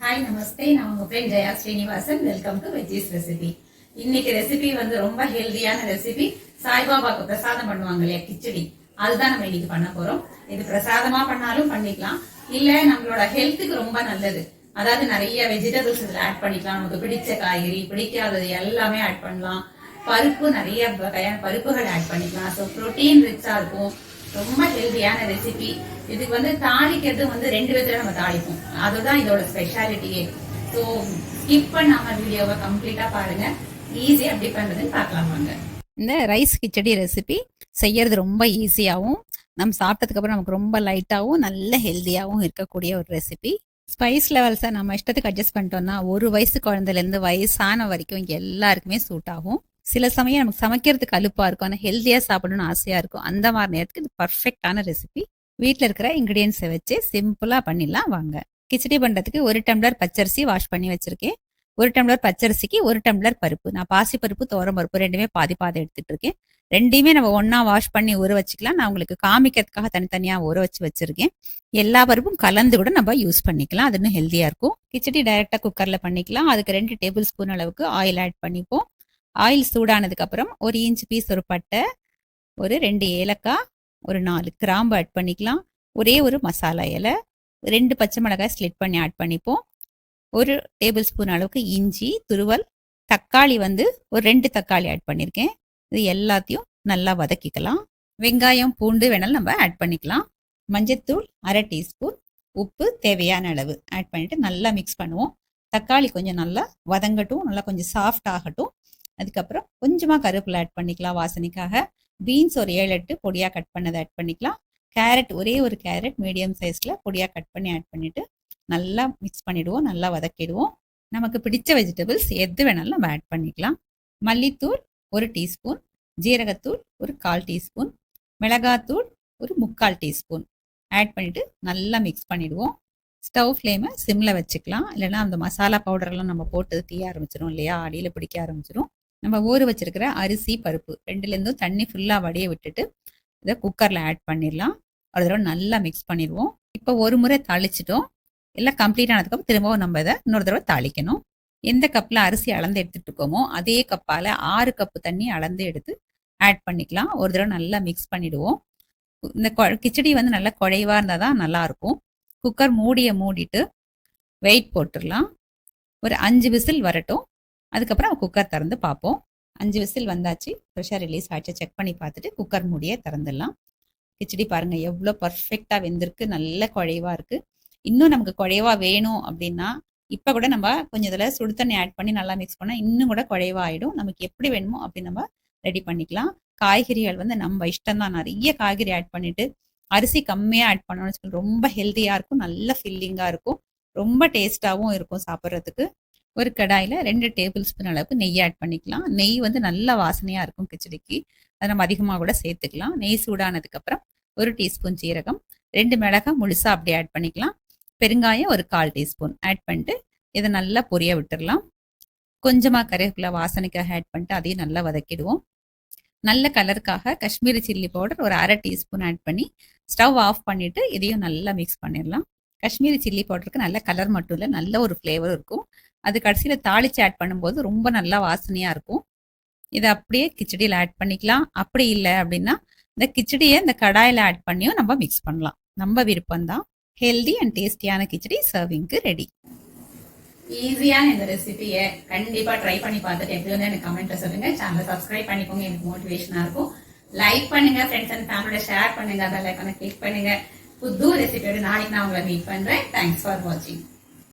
Hi நமஸ்தே, நான் உங்க friend Jaya Srinivasan. Welcome to veggies recipe. இன்னைக்கு ரெசிபி வந்து ரொம்ப ஹெல்தியான ரெசிபி. சாய்பாபாக்கு பிரசாதம் பண்ணுவாங்க இல்லையா, கிச்சடி, அதுதான் நம்ம இன்னைக்கு பண்ண போறோம். இது பிரசாதமா பண்ணாலும் பண்ணிக்கலாம், இல்ல நம்மளோட ஹெல்த்துக்கு ரொம்ப நல்லது. அதாவது நிறைய வெஜிடபிள்ஸ் இதுல ஆட் பண்ணிக்கலாம். நமக்கு பிடிச்ச காய்கறி, பிடிக்காதது எல்லாமே ஆட் பண்ணலாம். பருப்பு, நிறைய வகையான பருப்புகள் ஆட் பண்ணிக்கலாம். ஸோ ப்ரோட்டீன் ரிச்சா இருக்கும். ரொம்ப ஹெல்தியான ரெசிபி. இதுக்கு வந்து தாளிக்கிறது வந்து 2 விதத்துல நம்ம தாளிப்போம், அதுதான் இதோட ஸ்பெஷாலிட்டியே. ஸோ ஸ்கிப் பண்ணாம வீடியோவை கம்ப்ளீட்டா பாருங்க. ஈஸியா எப்படி பண்றதுன்னு பார்க்கலாம் வாங்க. இந்த ரைஸ் கிச்சடி ரெசிபி செய்யறது ரொம்ப ஈஸியாகவும், நம்ம சாப்பிட்டதுக்கு அப்புறம் நமக்கு ரொம்ப லைட்டாகவும் நல்ல ஹெல்த்தியாகவும் இருக்கக்கூடிய ஒரு ரெசிபி. ஸ்பைஸ் லெவல்ஸை நம்ம இஷ்டத்துக்கு அட்ஜஸ்ட் பண்ணிட்டோம்னா 1 வயசு குழந்தைலேருந்து வயசான வரைக்கும் எல்லாருக்குமே சூட் ஆகும். சில சமயம் நமக்கு சமைக்கிறதுக்கு அலுப்பா இருக்கும், ஆனால் ஹெல்த்தியா சாப்பிடணும்னு ஆசையா இருக்கும். அந்த மாதிரி நேரத்துக்கு இது பர்ஃபெக்டான ரெசிபி. வீட்டில் இருக்கிற இன்கிரீடியன்ஸை வச்சு சிம்பிளா பண்ணிடலாம் வாங்க. கிச்சடி பண்றதுக்கு 1 டம்ளர் பச்சரிசி வாஷ் பண்ணி வச்சிருக்கேன். 1 டம்ளர் பச்சரிசிக்கு 1 டம்ளர் பருப்பு. நான் பாசி பருப்பு, துவரம் பருப்பு ரெண்டுமே பாதி பாதி எடுத்துட்டு இருக்கேன். ரெண்டையுமே நம்ம ஒன்னா வாஷ் பண்ணி ஊற வச்சுக்கலாம். நான் உங்களுக்கு காமிக்கிறதுக்காக தனித்தனியா ஊற வச்சிருக்கேன். எல்லா பருப்பும் கலந்து கூட நம்ம யூஸ் பண்ணிக்கலாம், அது இன்னும் ஹெல்த்தியா இருக்கும். கிச்சடி டைரக்டா குக்கர்ல பண்ணிக்கலாம். அதுக்கு 2 டேபிள் ஸ்பூன் அளவுக்கு ஆயில் ஆட் பண்ணிப்போம். ஆயில் சூடானதுக்கு அப்புறம் 1 இன்ச் பீஸ் ஒரு பட்டை, ஒரு 2 ஏலக்காய், ஒரு 4 கிராம்பு ஆட் பண்ணிக்கலாம். ஒரே ஒரு மசாலா இலை, 2 பச்சை மிளகாய் ஸ்லிட் பண்ணி ஆட் பண்ணிப்போம். 1 டேபிள் ஸ்பூன் அளவுக்கு இஞ்சி துருவல், தக்காளி வந்து ஒரு 2 தக்காளி ஆட் பண்ணியிருக்கேன். இது எல்லாத்தையும் நல்லா வதக்கிக்கலாம். வெங்காயம், பூண்டு வேணாலும் நம்ம ஆட் பண்ணிக்கலாம். மஞ்சத்தூள் 1/2 டீஸ்பூன், உப்பு தேவையான அளவு ஆட் பண்ணிட்டு நல்லா மிக்ஸ் பண்ணுவோம். தக்காளி கொஞ்சம் நல்லா வதங்கட்டும், நல்லா கொஞ்சம் சாஃப்ட் ஆகட்டும். அதுக்கப்புறம் கொஞ்சமா கருவேப்பிலை ஆட் பண்ணிக்கலாம் வாசனைக்காக. பீன்ஸ் ஒரு 7-8 பொடியா கட் பண்ணதை ஆட் பண்ணிக்கலாம். கேரட், ஒரே ஒரு கேரட் மீடியம் சைஸ்ல பொடியா கட் பண்ணி ஆட் பண்ணிட்டு நல்லா மிக்ஸ் பண்ணிடுவோம், நல்லா வதக்கிடுவோம். நமக்கு பிடிச்ச வெஜிடபிள்ஸ் எது வேணாலும் நம்ம ஆட் பண்ணிக்கலாம். மல்லித்தூள் 1 டீஸ்பூன், ஜீரகத்தூள் ஒரு 1/4 டீஸ்பூன், மிளகாத்தூள் ஒரு 3/4 டீஸ்பூன் ஆட் பண்ணிட்டு நல்லா மிக்ஸ் பண்ணிடுவோம். ஸ்டவ் ஃப்ளேமை சிம்ல வச்சுக்கலாம், இல்லைன்னா அந்த மசாலா பவுடர்லாம் நம்ம போட்டு தீய ஆரம்பிச்சிடும் இல்லையா, அடியில பிடிக்க ஆரம்பிச்சிடும். நம்ம ஊற வச்சிருக்கிற அரிசி பருப்பு ரெண்டுலேருந்தும் தண்ணி ஃபுல்லா வடிய விட்டுட்டு இதை குக்கர்ல ஆட் பண்ணிடலாம். ஒரு தடவை நல்லா மிக்ஸ் பண்ணிடுவோம். இப்போ ஒரு முறை தாளிச்சிட்டோம், எல்லாம் கம்ப்ளீட் ஆனதுக்கப்புறம் திரும்பவும் நம்ம இதை இன்னொரு தடவை தாளிக்கணும். எந்த கப்பில் அரிசி அளந்து எடுத்துட்டு இருக்கோமோ அதே கப்பால் 6 கப்பு தண்ணி அளந்து எடுத்து ஆட் பண்ணிக்கலாம். ஒரு தடவை நல்லா மிக்ஸ் பண்ணிடுவோம். இந்த கிச்சடி வந்து நல்லா குழைவா இருந்தால் தான் நல்லா இருக்கும். குக்கர் மூடியை மூடிட்டு வெயிட் போட்டுடலாம். ஒரு 5 விசில் வரட்டும், அதுக்கப்புறம் குக்கர் திறந்து பார்ப்போம். 5 விசில் வந்தாச்சு, ப்ரெஷர் ரிலீஸ் ஆச்சு. செக் பண்ணி பார்த்துட்டு குக்கர் மூடியை திறந்துடலாம். கிச்சடி பாருங்க எவ்வளோ பர்ஃபெக்டா வெந்திருக்கு, நல்ல குழைவா இருக்கு. இன்னும் நமக்கு குழைவா வேணும் அப்படின்னா இப்போ கூட நம்ம கொஞ்சம் இதில் சுடு தண்ணி ஆட் பண்ணி நல்லா மிக்ஸ் பண்ணால் இன்னும் கூட குழைவா ஆயிடும். நமக்கு எப்படி வேணுமோ அப்படி நம்ம ரெடி பண்ணிக்கலாம். காய்கறிகள் வந்து நம்ம இஷ்டம் தான். நிறைய காய்கறி ஆட் பண்ணிட்டு அரிசி கம்மியாக ஆட் பண்ணணும்னு வச்சுக்கோங்க, ரொம்ப ஹெல்த்தியாக இருக்கும், நல்ல ஃபில்லிங்காக இருக்கும், ரொம்ப டேஸ்டாகவும் இருக்கும் சாப்பிட்றதுக்கு. ஒரு கடாயில் 2 டேபிள் ஸ்பூன் அளவுக்கு நெய் ஆட் பண்ணிக்கலாம். நெய் வந்து நல்ல வாசனையாக இருக்கும் கிச்சடிக்கு, அதை நம்ம அதிகமாக கூட சேர்த்துக்கலாம். நெய் சூடானதுக்கப்புறம் 1 டீஸ்பூன் ஜீரகம், 2 மிளகாய் முழுசாக அப்படியே ஆட் பண்ணிக்கலாம். பெருங்காயம் ஒரு 1/4 டீஸ்பூன் ஆட் பண்ணிட்டு இதை நல்லா பொரிய விட்டுடலாம். கொஞ்சமாக கருவேப்பிலை வாசனைக்காக ஆட் பண்ணிட்டு அதையும் நல்லா வதக்கிடுவோம். நல்ல கலருக்காக காஷ்மீரி சில்லி பவுடர் ஒரு 1/2 டீஸ்பூன் ஆட் பண்ணி ஸ்டவ் ஆஃப் பண்ணிட்டு இதையும் நல்லா மிக்ஸ் பண்ணிடலாம். காஷ்மீரி சில்லி பவுடருக்கு நல்ல கலர் மட்டும் இல்லை, நல்ல ஒரு ஃப்ளேவர் இருக்கும். அது கடைசியில் தாளிச்சு ஆட் பண்ணும்போது ரொம்ப நல்லா வாசனையாக இருக்கும். இதை அப்படியே கிச்சடியில் ஆட் பண்ணிக்கலாம். அப்படி இல்லை அப்படின்னா இந்த கிச்சடியை இந்த கடாயில் ஆட் பண்ணியும் நம்ம மிக்ஸ் பண்ணலாம், நம்ம விருப்பம்தான். ஹெல்தி அண்ட் டேஸ்டியான கிச்சடி சர்விங்க்கு ரெடி. ஈஸியான இந்த ரெசிபியை கண்டிப்பா ட்ரை பண்ணி பார்த்துட்டு எப்படி வந்து எனக்கு கமெண்ட்ல சொல்லுங்க. சேனலை சப்ஸ்கிரைப் பண்ணிக்கோங்க, எனக்கு மோட்டிவேஷனா இருக்கும். லைக் பண்ணுங்க, ஃப்ரெண்ட்ஸ் அண்ட் ஃபேமிலியோட ஷேர் பண்ணுங்க, பெல் ஐகானை கிளிக் பண்ணுங்க. புது ரெசிபியோட நாளைக்கு நான் உங்களை மீட் பண்றேன். தேங்க்ஸ் ஃபார் வாட்சிங்.